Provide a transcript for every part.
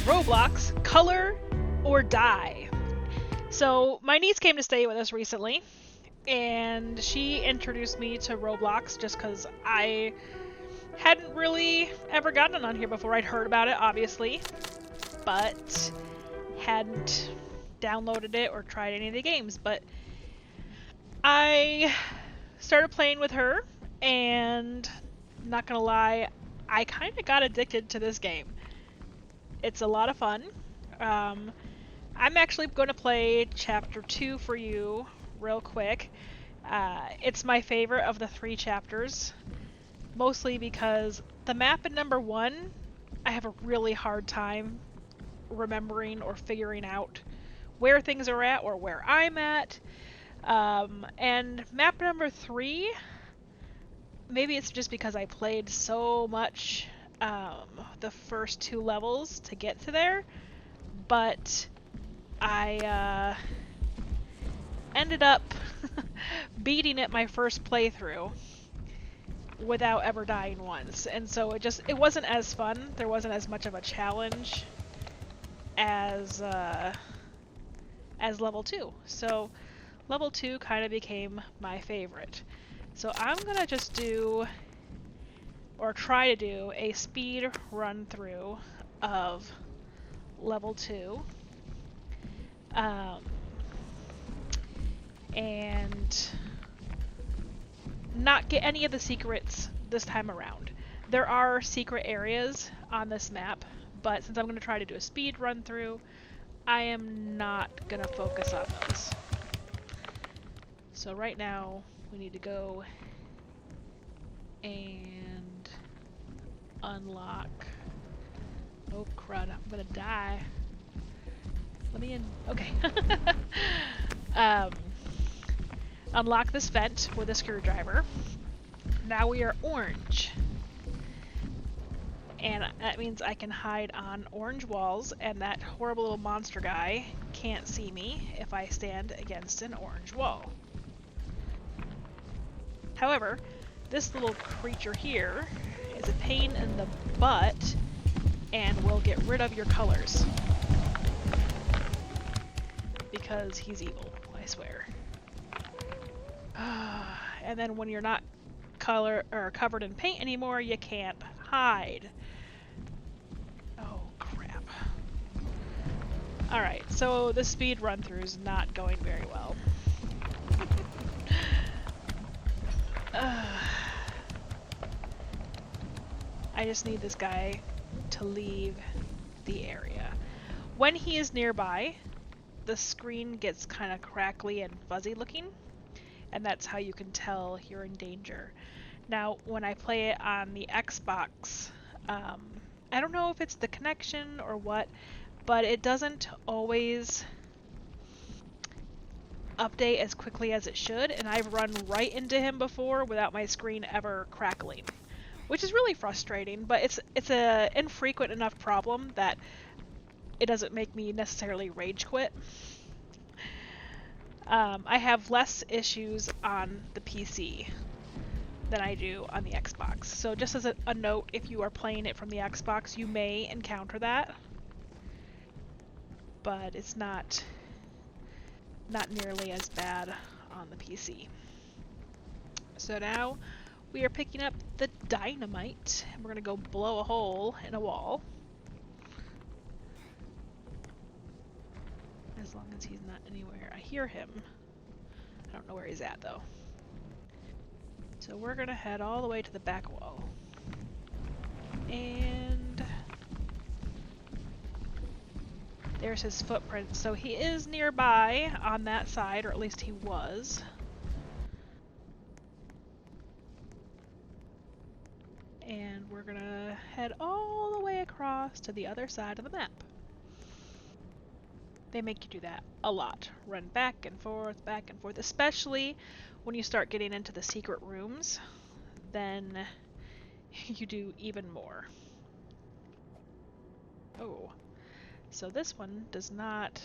Roblox Color or Die. So, my niece came to stay with us recently, and she introduced me to Roblox just because I hadn't really ever gotten on here before. I'd heard about it, obviously, but hadn't downloaded it or tried any of the games. But I started playing with her, and not gonna lie, I kind of got addicted to this game. It's a lot of fun. I'm actually going to play Chapter 2 for you real quick. It's my favorite of the 3 chapters, mostly because the map in number 1, I have a really hard time remembering or figuring out where things are at or where I'm at. And map number 3, maybe it's just because I played so much the first 2 levels to get to there, but I ended up beating it my first playthrough without ever dying once, and so it wasn't as fun. There wasn't as much of a challenge as level 2. So level 2 kind of became my favorite. So I'm gonna just do, or try to do, a speed run through of level 2. And not get any of the secrets this time around. There are secret areas on this map, but since I'm going to try to do a speed run through, I am not going to focus on those. So right now, we need to go and unlock... Oh crud, I'm going to die. Let me in. Okay. Unlock this vent with a screwdriver. Now we are orange. And that means I can hide on orange walls, and that horrible little monster guy can't see me if I stand against an orange wall. However, this little creature here is a pain in the butt and will get rid of your colors. Because he's evil, I swear. And then when you're not covered in paint anymore, you can't hide. Oh crap. Alright, so the speed run through is not going very well. I just need this guy to leave the area. When he is nearby, the screen gets kind of crackly and fuzzy looking, and that's how you can tell you're in danger. Now, when I play it on the Xbox, I don't know if it's the connection or what, but it doesn't always update as quickly as it should, and I've run right into him before without my screen ever crackling, which is really frustrating, but it's a infrequent enough problem that it doesn't make me necessarily rage quit. I have less issues on the PC than I do on the Xbox. So just as a note, if you are playing it from the Xbox, you may encounter that. But it's not nearly as bad on the PC. So now we are picking up the dynamite, and we're going to go blow a hole in a wall. As long as he's not anywhere. I hear him. I don't know where he's at, though. So we're going to head all the way to the back wall. And there's his footprint. So he is nearby on that side, or at least he was. And we're going to head all the way across to the other side of the map. They make you do that a lot. Run back and forth, especially when you start getting into the secret rooms. Then you do even more. Oh. So this one does not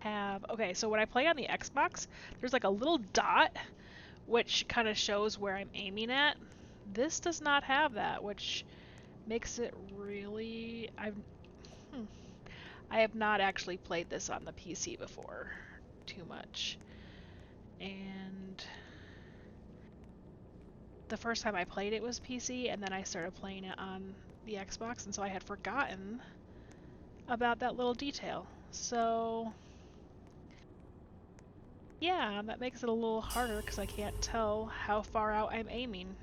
have... Okay, so when I play on the Xbox, there's like a little dot which kind of shows where I'm aiming at. This does not have that, which makes it really... I have not actually played this on the PC before too much. And the first time I played it was PC, and then I started playing it on the Xbox, and so I had forgotten about that little detail. So yeah, that makes it a little harder because I can't tell how far out I'm aiming.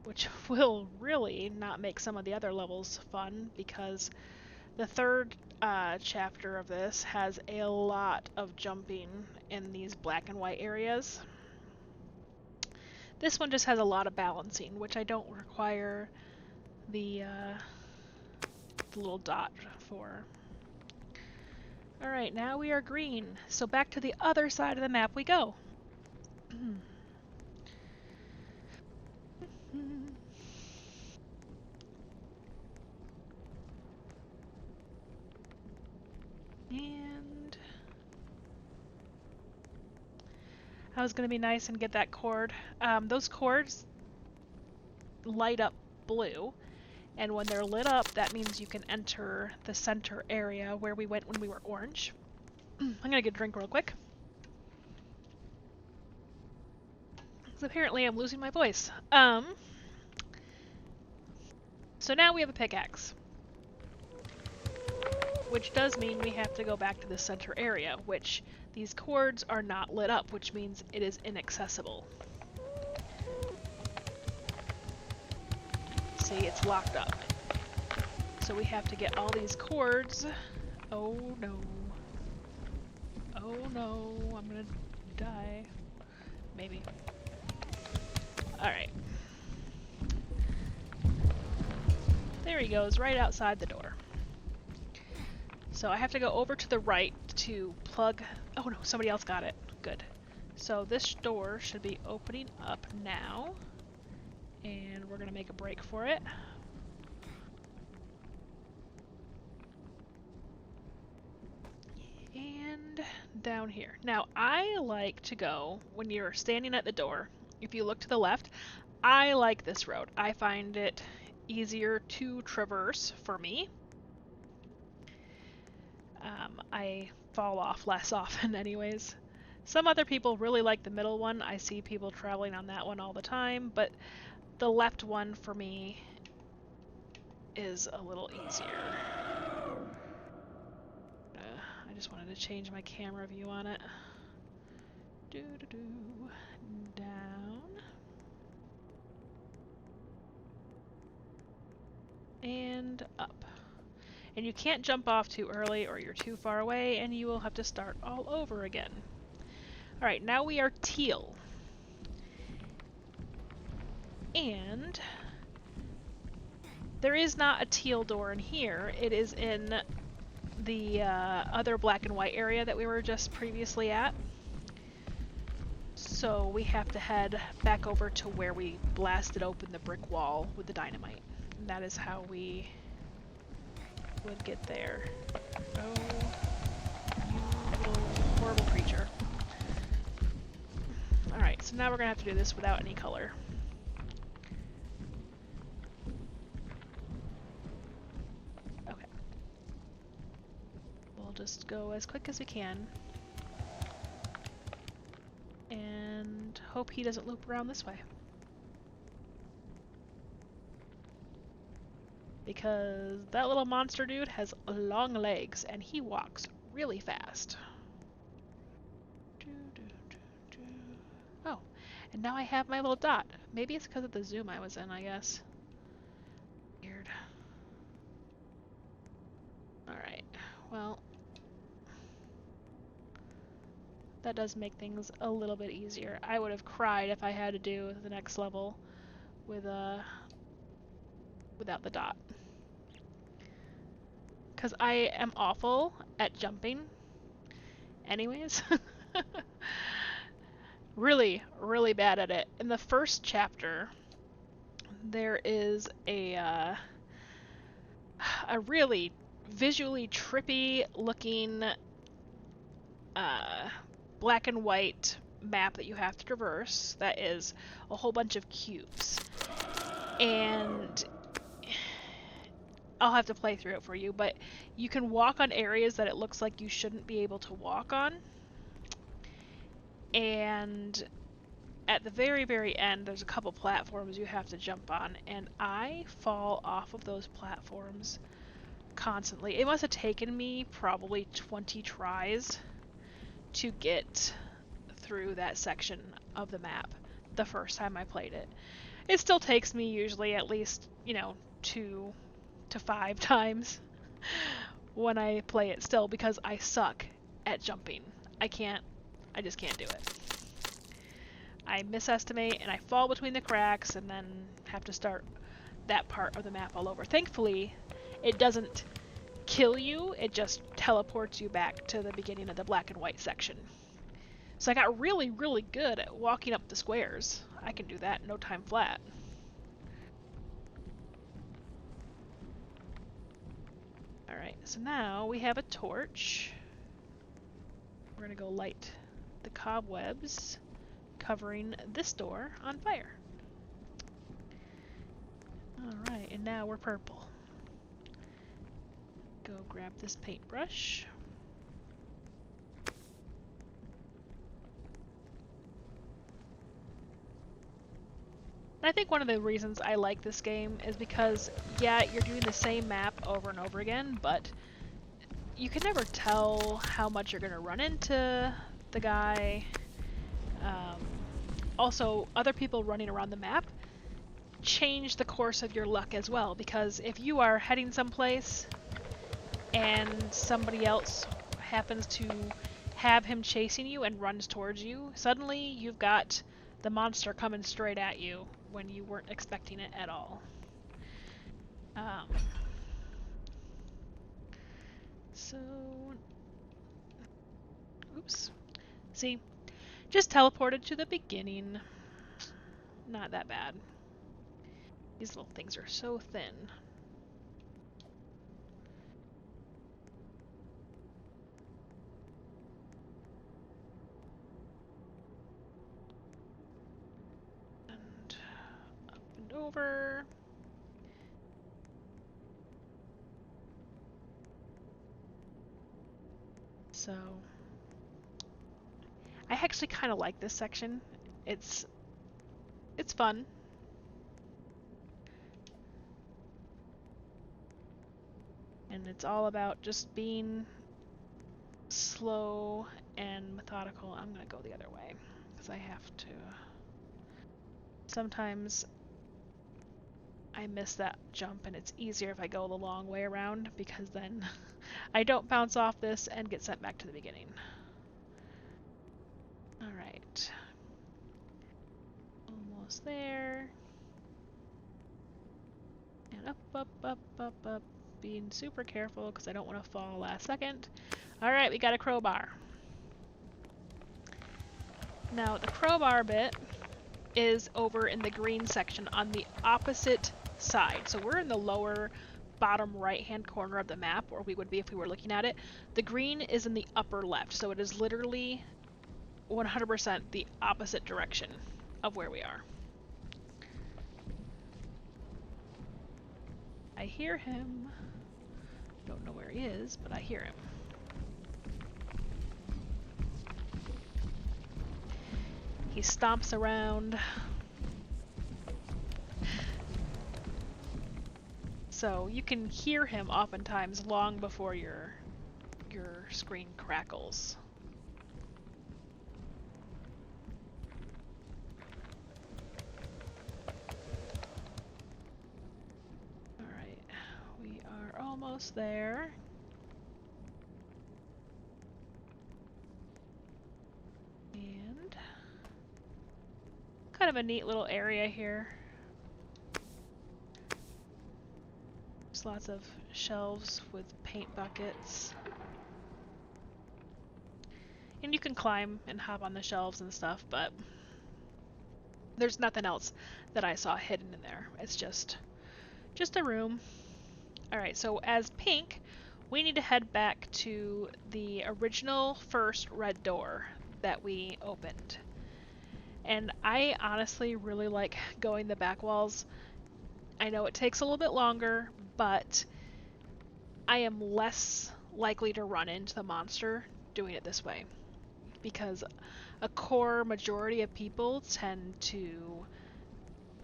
Which will really not make some of the other levels fun, because the third chapter of this has a lot of jumping in these black and white areas. This one just has a lot of balancing, which I don't require the little dot for. Alright, now we are green, so back to the other side of the map we go. And I was going to be nice and get that cord. Those cords light up blue, and when they're lit up, that means you can enter the center area where we went when we were orange. I'm going to get a drink real quick. Because apparently I'm losing my voice. So now we have a pickaxe. Which does mean we have to go back to the center area, which these cords are not lit up, which means it is inaccessible. See, it's locked up. So we have to get all these cords. Oh no. Oh no, I'm gonna die. Maybe. Alright. There he goes, right outside the door. So I have to go over to the right to plug... Oh no, somebody else got it. Good. So this door should be opening up now. And we're going to make a break for it. And down here. Now, I like to go, when you're standing at the door, if you look to the left, I like this road. I find it easier to traverse for me. I fall off less often anyways. Some other people really like the middle one. I see people traveling on that one all the time, but the left one for me is a little easier. I just wanted to change my camera view on it. Down. And up. And you can't jump off too early or you're too far away and you will have to start all over again. Alright, now we are teal. And there is not a teal door in here. It is in the other black and white area that we were just previously at. So we have to head back over to where we blasted open the brick wall with the dynamite. And that is how we would get there. Oh, you little horrible creature. Alright, so now we're gonna have to do this without any color. Okay. We'll just go as quick as we can. And hope he doesn't loop around this way. Because that little monster dude has long legs and he walks really fast. Oh, and now I have my little dot. Maybe it's because of the zoom I was in, I guess. Weird. Alright, well, that does make things a little bit easier. I would have cried if I had to do the next level with without the dot. Because I am awful at jumping anyways. Really, really bad at it. In the first chapter, there is a really visually trippy looking black and white map that you have to traverse that is a whole bunch of cubes. And I'll have to play through it for you, but you can walk on areas that it looks like you shouldn't be able to walk on. And at the very, very end, there's a couple platforms you have to jump on, and I fall off of those platforms constantly. It must have taken me probably 20 tries to get through that section of the map the first time I played it. It still takes me usually at least, 2 to 5 times when I play it still because I suck at jumping. I just can't do it. I misestimate and I fall between the cracks and then have to start that part of the map all over. Thankfully, it doesn't kill you, it just teleports you back to the beginning of the black and white section. So I got really, really good at walking up the squares. I can do that in no time flat. Alright, so now we have a torch. We're gonna go light the cobwebs covering this door on fire. Alright, and now we're purple. Go grab this paintbrush. I think one of the reasons I like this game is because, yeah, you're doing the same map over and over again, but you can never tell how much you're going to run into the guy. Also, other people running around the map change the course of your luck as well, because if you are heading someplace and somebody else happens to have him chasing you and runs towards you, suddenly you've got the monster coming straight at you when you weren't expecting it at all. So, oops. See, just teleported to the beginning. Not that bad. These little things are so thin. And up and over. So, I actually kind of like this section. It's fun. And it's all about just being slow and methodical. I'm gonna go the other way because I have to. Sometimes I miss that jump and it's easier if I go the long way around because then I don't bounce off this and get sent back to the beginning. Alright. Almost there. And up, up, up, up, up. Being super careful because I don't want to fall last second. Alright, we got a crowbar. Now, the crowbar bit is over in the green section on the opposite side. So we're in the lower bottom right-hand corner of the map, or we would be if we were looking at it. The green is in the upper left, so it is literally 100% the opposite direction of where we are. I hear him. Don't know where he is, but I hear him. He stomps around. So you can hear him oftentimes long before your screen crackles. Alright, we are almost there. And kind of a neat little area here. There's lots of shelves with paint buckets. And you can climb and hop on the shelves and stuff, but there's nothing else that I saw hidden in there. It's just a room. Alright, so as Pink, we need to head back to the original first red door that we opened. And I honestly really like going the back walls. I know it takes a little bit longer, but I am less likely to run into the monster doing it this way, because a core majority of people tend to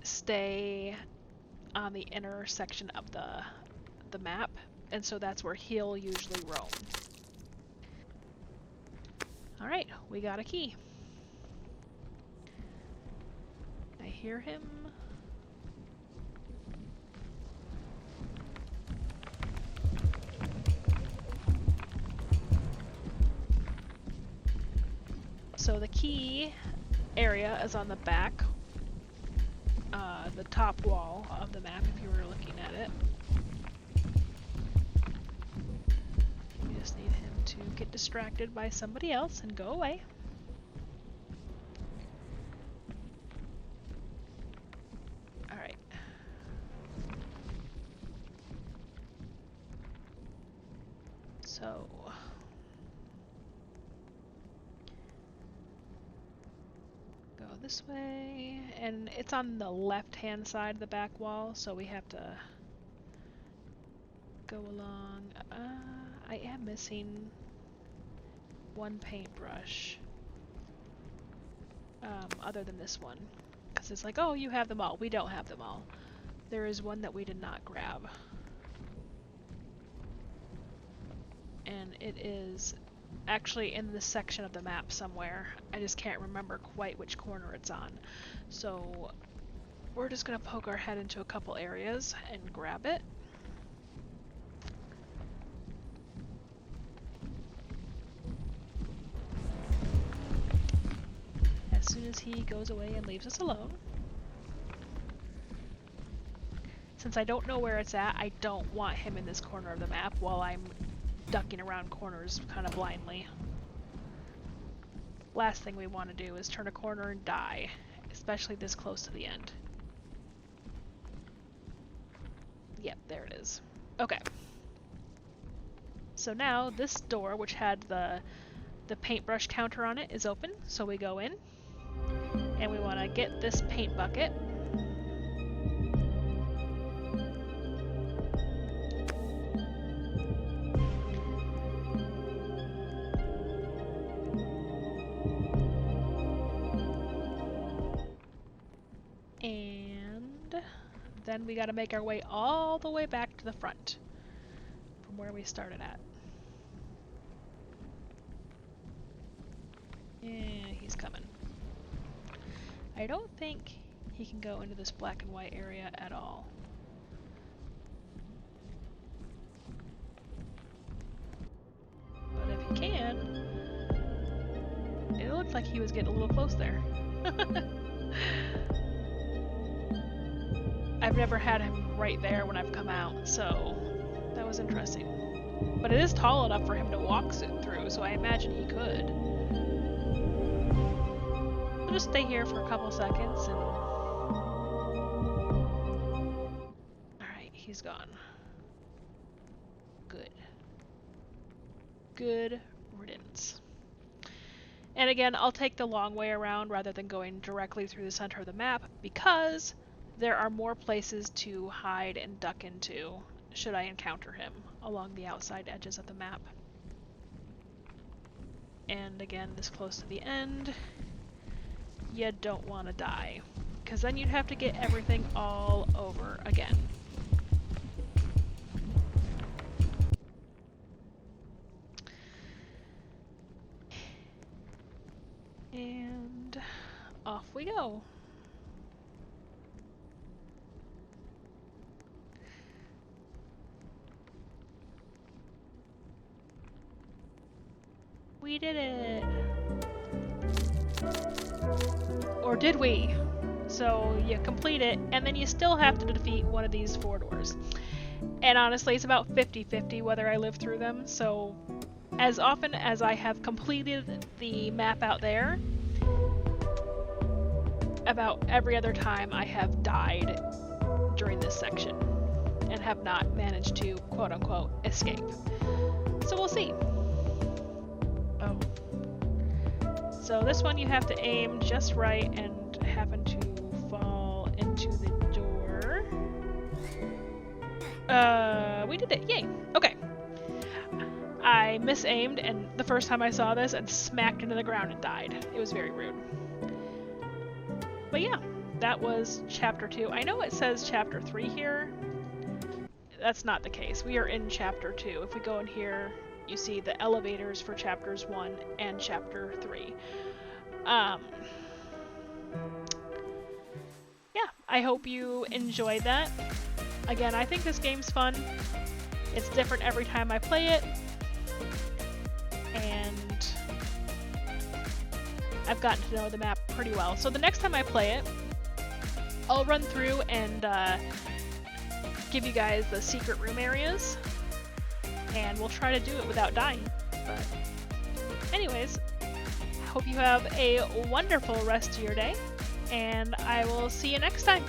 stay on the inner section of the map, and so that's where he'll usually roam. Alright, we got a key. I hear him. So the key area is on the back, the top wall of the map if you were looking at it. We just need him to get distracted by somebody else and go away. Alright. So... go this way, and it's on the left-hand side of the back wall, so we have to go along. I am missing one paintbrush, other than this one, because it's like, oh, you have them all. We don't have them all. There is one that we did not grab, and it is actually in this section of the map somewhere. I just can't remember quite which corner it's on. So we're just gonna poke our head into a couple areas and grab it. As soon as he goes away and leaves us alone. Since I don't know where it's at, I don't want him in this corner of the map while I'm ducking around corners kind of blindly. Last thing we want to do is turn a corner and die, especially this close to the end. Yep, there it is. Okay. So now this door, which had the paintbrush counter on it, is open, so we go in. And we want to get this paint bucket. And then we got to make our way all the way back to the front from where we started at. Yeah, he's coming. I don't think he can go into this black and white area at all. But if he can, it looked like he was getting a little close there. I've never had him right there when I've come out, so that was interesting. But it is tall enough for him to walk through, so I imagine he could. We'll just stay here for a couple seconds and... Alright, he's gone. Good. Good riddance. And again, I'll take the long way around rather than going directly through the center of the map, because there are more places to hide and duck into should I encounter him along the outside edges of the map. And again, this close to the end, you don't want to die, because then you'd have to get everything all over again. And off we go. We did it! Or did we? So you complete it, and then you still have to defeat one of these 4 doors. And honestly, it's about 50-50 whether I live through them, so as often as I have completed the map out there, about every other time I have died during this section and have not managed to, quote-unquote, escape. So we'll see. Oh. So this one you have to aim just right and happen to fall into the door. We did it, yay. Okay. I misaimed and the first time I saw this and smacked into the ground and died. It was very rude. But yeah, that was chapter 2. I know it says chapter 3 here. That's not the case. We are in chapter 2. If we go in here, you see the elevators for chapters 1 and chapter 3. Yeah, I hope you enjoyed that. Again, I think this game's fun. It's different every time I play it. And I've gotten to know the map pretty well. So the next time I play it, I'll run through and give you guys the secret room areas. And we'll try to do it without dying. But anyways, I hope you have a wonderful rest of your day. And I will see you next time.